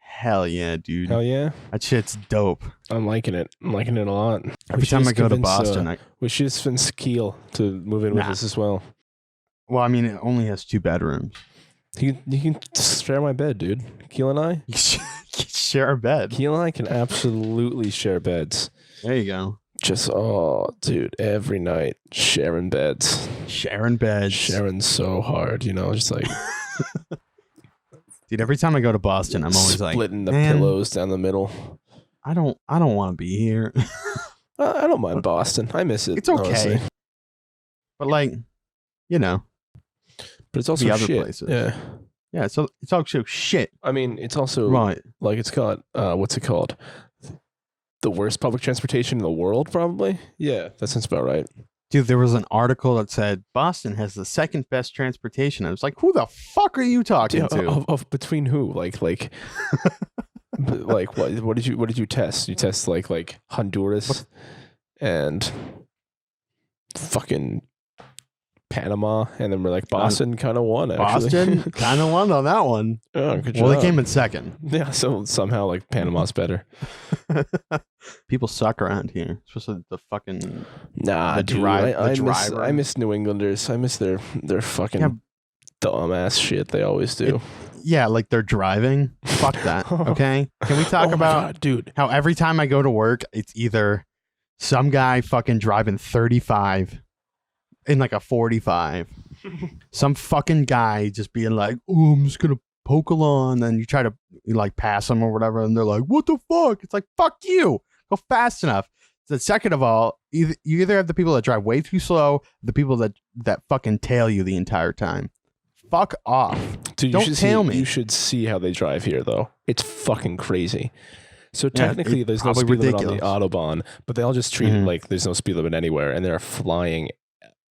S1: hell yeah, dude.
S2: Hell yeah.
S1: That shit's dope.
S2: I'm liking it. I'm liking it a lot.
S1: Every time I go to Boston,
S2: we should just convince Keel to move in with us as well.
S1: well, I mean, it only has 2 bedrooms.
S2: You can share my bed, dude. Keel and I.
S1: You share a bed.
S2: Keel and I can absolutely share beds.
S1: There you go.
S2: Just dude, every night sharing beds.
S1: Sharing beds.
S2: Sharing so hard, just like
S1: dude, every time I go to Boston, I'm always
S2: splitting
S1: like,
S2: the pillows down the middle.
S1: I don't want to be here.
S2: I don't mind Boston. I miss it.
S1: It's okay.
S2: Honestly.
S1: But like,
S2: but it's also
S1: the other
S2: shit.
S1: places.
S2: Yeah.
S1: Yeah, so it's also shit.
S2: I mean, it's also
S1: Right.
S2: like it's got what's it called? The worst public transportation in the world, probably. Yeah, that sounds about right.
S1: Dude, there was an article that said Boston has the second best transportation. I was like, who the fuck are you talking to?
S2: Of between who? Like like what did you test? You test like Honduras and fucking Panama, and then we're like Boston kind of won. Actually.
S1: Boston kind of won on that one.
S2: Oh, good job.
S1: Well, they came in second.
S2: Yeah, so somehow like Panama's better.
S1: People suck around here, especially the fucking
S2: Nah,
S1: the
S2: dude,
S1: driver.
S2: I miss New Englanders. I miss their fucking dumbass shit they always do.
S1: Yeah, like they're driving. Fuck that. Okay, can we talk about
S2: God, dude?
S1: how every time I go to work, it's either some guy fucking driving 35 in like a 45, some fucking guy just being like, "Oh, I'm just gonna poke along," and you try to like pass them or whatever, and they're like, "What the fuck?" It's like, "Fuck you, go fast enough." So second of all, you either have the people that drive way too slow, the people that fucking tail you the entire time. Fuck off.
S2: Dude,
S1: Don't tail me.
S2: You should see how they drive here, though. It's fucking crazy. So technically, there's no speed limit on the Autobahn, but they all just treat it like there's no speed limit anywhere, and they're flying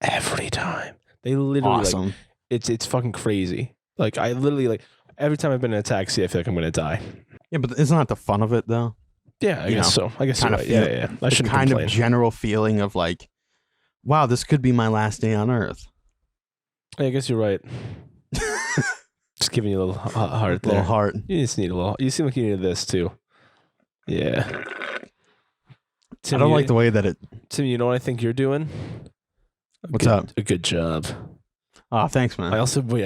S2: every time. They literally like, it's fucking crazy. Like I literally like every time I've been in a taxi, I feel like I'm gonna die.
S1: Yeah, but isn't that the fun of it though?
S2: Yeah, I guess so. I guess you're right. Yeah. I shouldn't
S1: kind
S2: complain.
S1: of general feeling of like, wow, this could be my last day on Earth.
S2: I guess you're right. Just giving you a little heart there.
S1: Little heart.
S2: You just need a little. You seem like you needed this too. Yeah. Tim,
S1: I don't like the way that it.
S2: Tim, you know what I think you're doing?
S1: What's up?
S2: A good job.
S1: Oh, thanks, man.
S2: I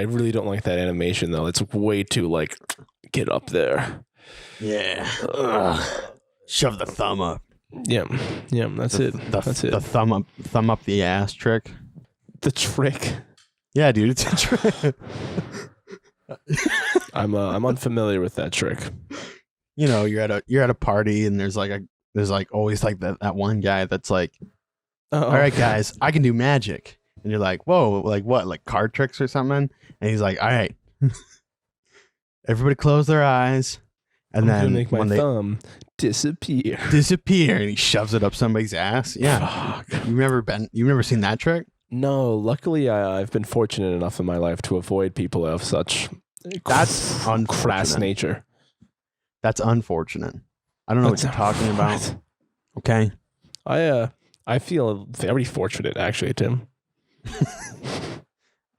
S2: really don't like that animation though. It's way too like get up there.
S1: Yeah. Shove the thumb up.
S2: Yeah. That's it. That's it.
S1: The thumb up the ass trick.
S2: The trick.
S1: Yeah, dude, it's a trick.
S2: I'm unfamiliar with that trick.
S1: You know, you're at a party and there's always like that one guy that's like, all right, guys, I can do magic. And you're like, whoa, like what? Like card tricks or something? And he's like, all right, everybody close their eyes. And
S2: I'm
S1: then
S2: gonna make my thumb disappear.
S1: And he shoves it up somebody's ass. Yeah.
S2: Fuck.
S1: You've never seen that trick?
S2: No, luckily I've been fortunate enough in my life to avoid people of such crass nature.
S1: That's unfortunate. I don't know what you're talking about. Okay.
S2: I feel very fortunate actually, Tim.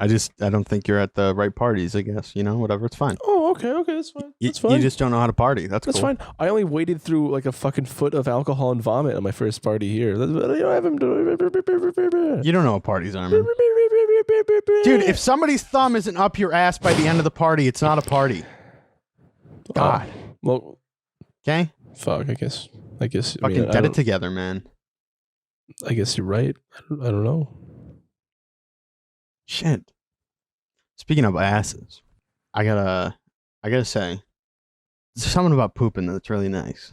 S1: I don't think you're at the right parties, I guess. You know, whatever, it's fine.
S2: Oh, okay, that's fine. That's fine.
S1: You just don't know how to party. That's cool.
S2: fine. I only waded through like a fucking foot of alcohol and vomit on my first party here.
S1: You don't know what parties are, man. Dude, if somebody's thumb isn't up your ass by the end of the party, it's not a party. God.
S2: Well,
S1: okay.
S2: Fuck. I guess.
S1: Fucking get it together, man.
S2: I guess you're right. I don't know.
S1: Shit. Speaking of asses, I gotta say, there's something about pooping that's really nice.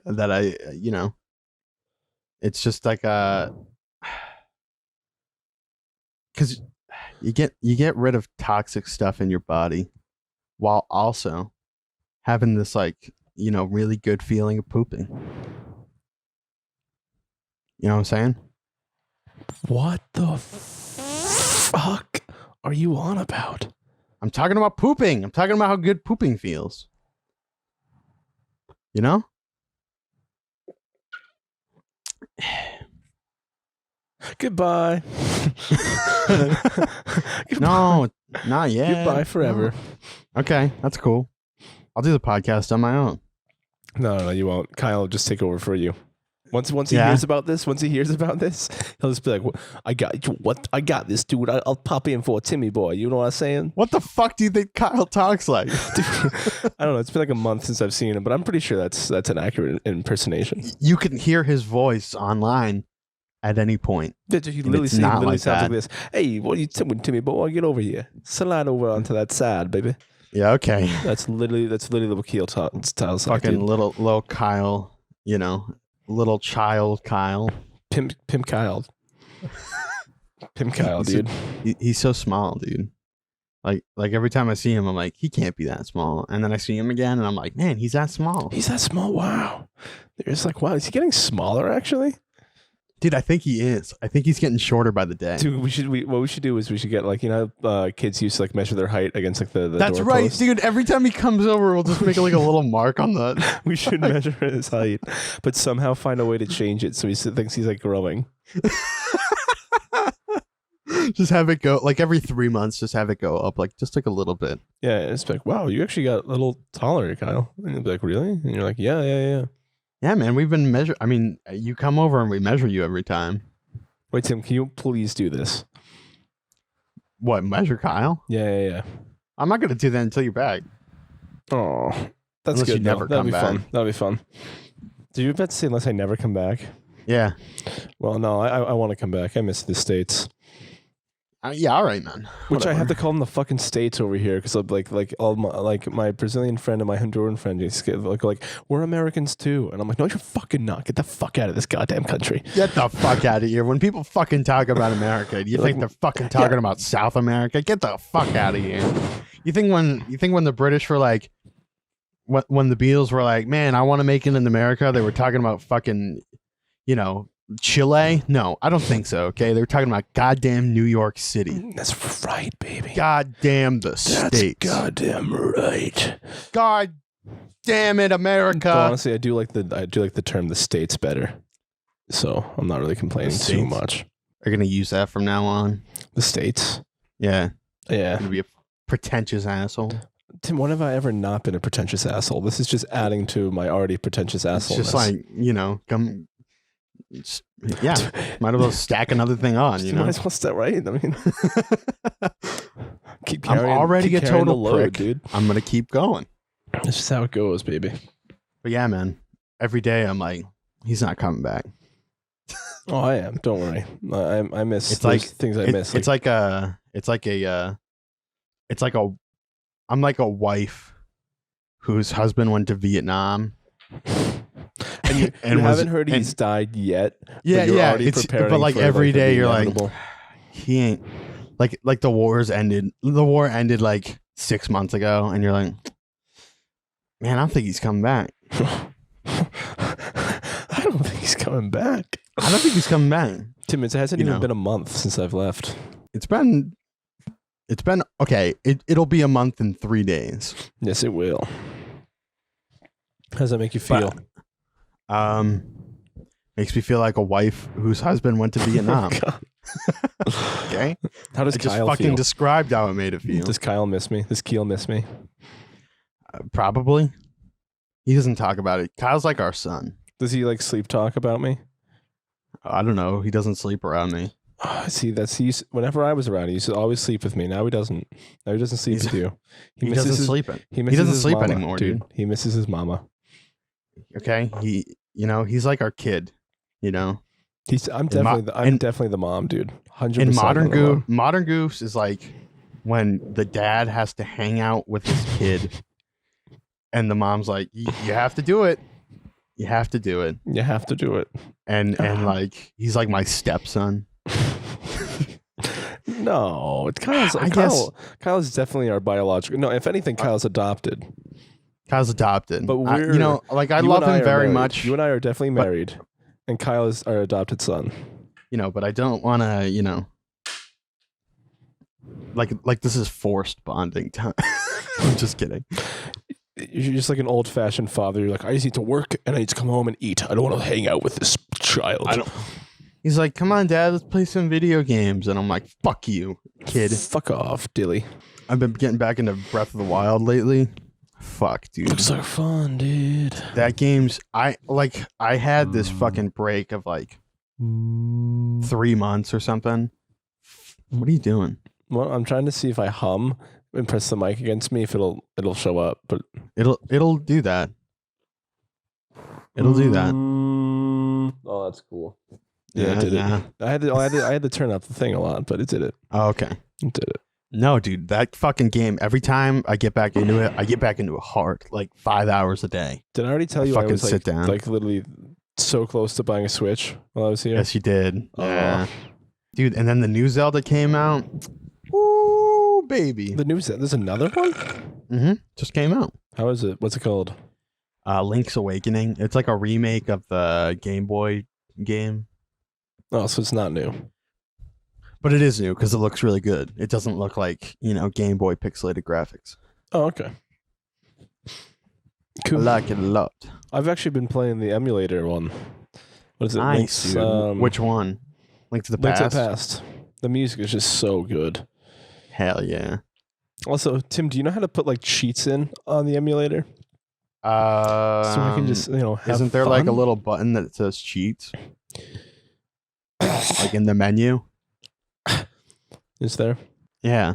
S1: That it's just like because you get rid of toxic stuff in your body while also having this like really good feeling of pooping. You know what I'm saying?
S2: What the fuck are you on about?
S1: I'm talking about pooping. I'm talking about how good pooping feels. You know?
S2: Goodbye.
S1: No, not yet.
S2: Goodbye forever.
S1: No. Okay, that's cool. I'll do the podcast on my own.
S2: No, you won't. Kyle will just take over for you. Once he
S1: Yeah.
S2: hears about this, he'll just be like, I got this, dude. I'll pop in for a Timmy boy. You know what I'm saying?
S1: What the fuck do you think Kyle talks like?
S2: Dude, I don't know. It's been like a month since I've seen him, but I'm pretty sure that's an accurate impersonation.
S1: You can hear his voice online at any point.
S2: He literally sounds like this. Hey, what are you doing, Timmy boy? Get over here. Slide over onto that side, baby.
S1: Yeah, okay.
S2: That's literally what Keel sounds like.
S1: Fucking little Kyle, you know, little child Kyle.
S2: Pimp Kyle. Pimp Kyle, dude.
S1: He's so small, dude. Like every time I see him, I'm like, he can't be that small. And then I see him again, and I'm like, man, he's that small.
S2: He's that small. Wow. There's like, wow, is he getting smaller actually?
S1: Dude, I think he is. I think he's getting shorter by the day.
S2: Dude, what we should do is we should get like, you know, kids used to like measure their height against like the
S1: That's
S2: door
S1: right,
S2: post.
S1: dude. Every time he comes over, we'll just make like a little mark on the.
S2: We should measure his height, but somehow find a way to change it so he thinks he's like growing.
S1: Just have it go like every 3 months. Just have it go up like just like a little bit.
S2: Yeah, it's like, wow, you actually got a little taller, Kyle. And you'll be like, really? And you're like, yeah.
S1: Yeah, man. We've been measuring. I mean, you come over and we measure you every time.
S2: Wait, Tim, can you please do this?
S1: What, measure Kyle?
S2: Yeah.
S1: I'm not gonna do that until you're back.
S2: Oh, that's
S1: Unless
S2: good.
S1: you never
S2: That'll
S1: come
S2: be
S1: back.
S2: fun. That'll be fun. Did you about to say unless I never come back?
S1: Yeah.
S2: Well, no, I want to come back. I miss the States.
S1: Yeah. All right, man.
S2: Which I
S1: Whatever.
S2: have to call them the fucking States over here because like all my Brazilian friend and my Honduran friend just get like we're Americans too, and I'm like, no, you're fucking not. Get the fuck out of this goddamn country.
S1: Get the fuck out of here. When people fucking talk about America, do you think they're fucking talking about South America? Get the fuck out of here. You think when the British were like, when the Beatles were like, man, I want to make it in America, they were talking about fucking, you know, Chile? No, I don't think so. Okay, they were talking about goddamn New York City.
S2: That's right, baby.
S1: Goddamn the States.
S2: Goddamn right.
S1: God damn it, America.
S2: But honestly, I do like the term the States better. So I'm not really complaining too
S1: States?
S2: much.
S1: Are you gonna use that from now on?
S2: The States.
S1: Yeah.
S2: Yeah.
S1: Gonna be a pretentious asshole.
S2: Tim, when have I ever not been a pretentious asshole? This is just adding to my already pretentious
S1: It's
S2: assholeness.
S1: just like, you know, yeah, might as well stack another thing on, you know?
S2: Might as well start right. I mean, keep
S1: I'm
S2: carrying.
S1: already
S2: keep
S1: a
S2: carrying the
S1: total
S2: load,
S1: prick.
S2: dude.
S1: I'm going to keep going.
S2: That's just how it goes, baby.
S1: But yeah, man, every day I'm like, he's not coming back.
S2: Oh, I am. Don't worry. I miss
S1: It's
S2: those
S1: like
S2: things I miss.
S1: I'm like a wife whose husband went to Vietnam.
S2: And you haven't heard he's died yet.
S1: Yeah,
S2: but you're
S1: yeah.
S2: already preparing
S1: but like
S2: for,
S1: every
S2: the
S1: day you're
S2: inevitable.
S1: like, he ain't like the war's ended. The war ended like 6 months ago, and you're like, man, I don't think he's coming back.
S2: I don't think he's coming back.
S1: I don't think he's coming back.
S2: Tim, it hasn't even been a month since I've left.
S1: It's been okay. It'll be a month and 3 days.
S2: Yes, it will. How does that make you feel?
S1: Makes me feel like a wife whose husband went to Vietnam. Okay.
S2: How does
S1: I just
S2: Kyle
S1: fucking
S2: feel?
S1: described how it made it feel.
S2: Does Kyle miss me? Does Keel miss me?
S1: Probably. He doesn't talk about it. Kyle's like our son.
S2: Does he like sleep talk about me?
S1: I don't know. He doesn't sleep around me.
S2: Oh, see, whenever I was around, he used to always sleep with me. Now he doesn't. Now he doesn't sleep with you.
S1: He doesn't sleep.
S2: He misses
S1: doesn't
S2: his
S1: sleep
S2: mama,
S1: anymore, dude.
S2: He misses his mama.
S1: Okay. He's like our kid. You know.
S2: I'm definitely the mom, dude. 100%.
S1: In
S2: Modern
S1: Modern Goofs is like when the dad has to hang out with his kid, and the mom's like, "You have to do it. You have to do it.
S2: You have to do it."
S1: And like he's like my stepson.
S2: No, Kyle's definitely our biological. No, if anything, Kyle's adopted.
S1: Kyle's adopted.
S2: But
S1: I love him very much.
S2: You and I are definitely married. And Kyle is our adopted son.
S1: But I don't want to, like this is forced bonding time. I'm just kidding.
S2: You're just like an old-fashioned father. You're like, I just need to work and I need to come home and eat. I don't want to hang out with this child.
S1: I don't. He's like, come on, Dad, let's play some video games. And I'm like, fuck you, kid.
S2: Fuck off, Dilly.
S1: I've been getting back into Breath of the Wild lately. Fuck, dude.
S2: Looks like fun, dude.
S1: That game's... I had this fucking break of like 3 months or something. What are you doing?
S2: Well, I'm trying to see if I hum and press the mic against me, if it'll show up, but...
S1: It'll do that. It'll do that.
S2: Oh, that's cool. Yeah, it did it. I had to turn up the thing a lot, but it did it.
S1: Oh, okay.
S2: It did it.
S1: No, dude, that fucking game, every time I get back into it, I get back into it hard, like 5 hours a day.
S2: Did I already tell you I was
S1: sit down.
S2: like literally so close to buying a Switch while I was here?
S1: Yes, you did. Yeah. Dude, and then the new Zelda came out. Ooh, baby.
S2: The new Zelda? There's another one?
S1: Mm-hmm. Just came out.
S2: How is it? What's it called?
S1: Link's Awakening. It's like a remake of the Game Boy game.
S2: Oh, so it's not new.
S1: But it is new because it looks really good. It doesn't look like, Game Boy pixelated graphics.
S2: Oh, okay. Cool.
S1: I like it a lot.
S2: I've actually been playing the emulator one. What is it?
S1: Nice, dude. Which one? Link to the Past?
S2: Link to the Past. The music is just so good.
S1: Hell yeah.
S2: Also, Tim, do you know how to put like cheats in on the emulator? So I can just, have
S1: isn't there
S2: fun?
S1: like a little button that says cheats? Like in the menu?
S2: Is there?
S1: Yeah.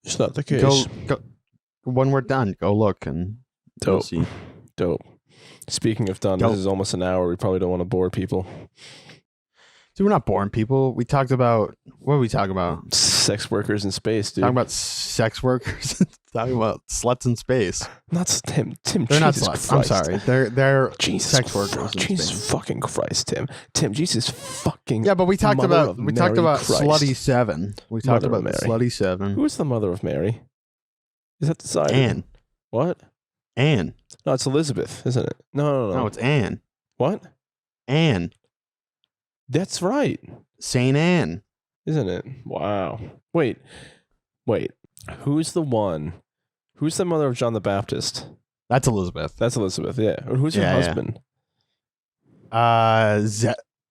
S2: It's not the case.
S1: Go. When we're done, go look and you'll see.
S2: Dope. Speaking of done, this is almost an hour. We probably don't want to bore people.
S1: Dude, we're not boring people. We talked about... What did we talk about?
S2: Sex workers in space, dude.
S1: Talking about sex workers? Talking about sluts in space.
S2: Not Tim.
S1: They're not
S2: Jesus
S1: sluts.
S2: Christ.
S1: I'm sorry. They're
S2: Jesus
S1: sex workers in
S2: Jesus
S1: space.
S2: fucking Christ, Tim. Tim, Jesus fucking...
S1: Yeah, but we talked about
S2: Christ.
S1: Slutty 7. We talked about Slutty 7.
S2: Who is the mother of Mary? Is that the side?
S1: Anne.
S2: What?
S1: Anne.
S2: No, it's Elizabeth, isn't it? No.
S1: No, it's Anne.
S2: What?
S1: Anne.
S2: That's right.
S1: Saint Anne.
S2: Isn't it? Wow. Wait. Who's the mother of John the Baptist?
S1: That's Elizabeth.
S2: That's Elizabeth, yeah. And who's her husband?
S1: Zebediah?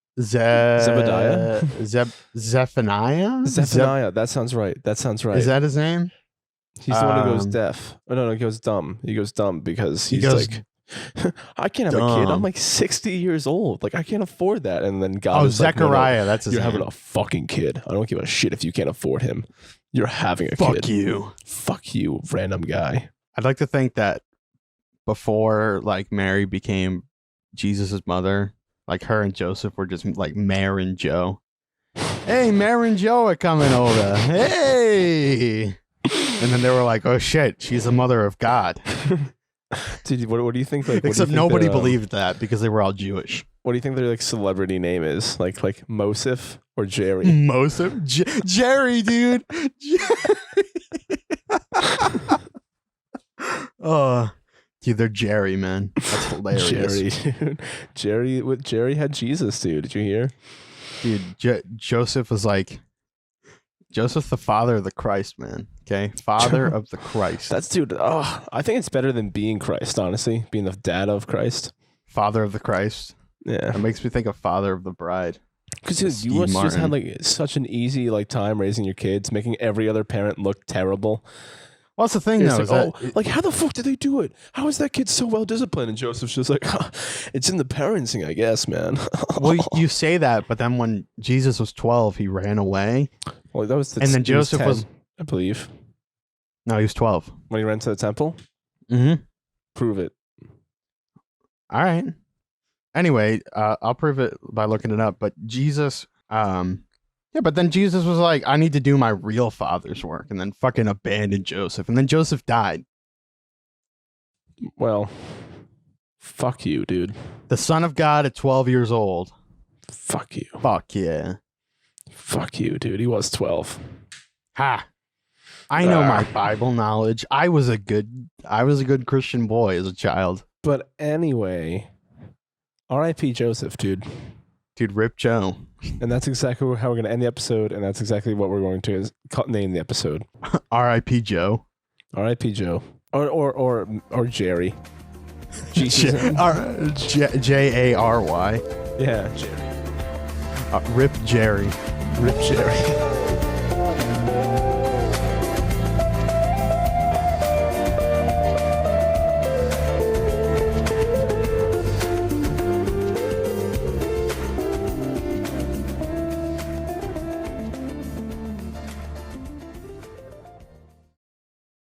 S1: Zephaniah?
S2: Zephaniah. That sounds right.
S1: Is that his name?
S2: He's the one who goes deaf. Oh, no, he goes dumb. He goes dumb because he's like... I can't have a kid. I'm like 60 years old. Like, I can't afford that. And then God is
S1: Zechariah.
S2: Like, no,
S1: that's his
S2: You're
S1: name.
S2: having a fucking kid. I don't give a shit if you can't afford him. You're having a
S1: Fuck
S2: kid.
S1: you.
S2: Fuck you, random guy.
S1: I'd like to think that before, like, Mary became Jesus' mother, like, her and Joseph were just, like, Mary and Joe. Hey, Mary and Joe are coming over. Hey! And then they were like, oh, shit, she's the mother of God.
S2: Dude, what do you think? Like,
S1: except nobody believed that because they were all Jewish.
S2: What do you think their like celebrity name is? Like Mosif or Jary?
S1: Mosif, Jary, dude. Dude, they're Jary, man. That's hilarious.
S2: Jary, dude. Jary had Jesus, dude. Did you hear?
S1: Dude, Joseph was like Joseph, the father of the Christ, man. Okay, father of the Christ.
S2: That's dude. Oh, I think it's better than being Christ. Honestly, being the dad of Christ.
S1: Father of the Christ.
S2: Yeah,
S1: it makes me think of father of the bride.
S2: Because you must just had like such an easy like time raising your kids, making every other parent look terrible.
S1: Well, that's the thing, though.
S2: Like, how the fuck did they do it? How is that kid so well disciplined? And Joseph's just like, it's in the parenting, I guess, man.
S1: Well, you say that, but then when Jesus was 12, he ran away.
S2: Well, that was
S1: and then Joseph was
S2: 10, I believe.
S1: No, he was 12
S2: when he ran to the temple.
S1: Mm-hmm.
S2: Prove it.
S1: All right. Anyway, I'll prove it by looking it up. But Jesus, yeah, but then Jesus was like, I need to do my real father's work, and then fucking abandoned Joseph, and then Joseph died.
S2: Well, fuck you, dude.
S1: The Son of God at 12 years old.
S2: Fuck you.
S1: Fuck yeah.
S2: Fuck you, dude. He was 12.
S1: Ha. I know my Bible knowledge. I was a good Christian boy as a child.
S2: But anyway, R.I.P. Joseph, dude.
S1: Dude, Rip Joe.
S2: And that's exactly how we're going to end the episode, and that's exactly what we're going to name the episode.
S1: R.I.P. Joe.
S2: R.I.P. Joe. Or Jary.
S1: Jary.
S2: Yeah, Jary.
S1: Rip Jary.
S2: Rip Jary.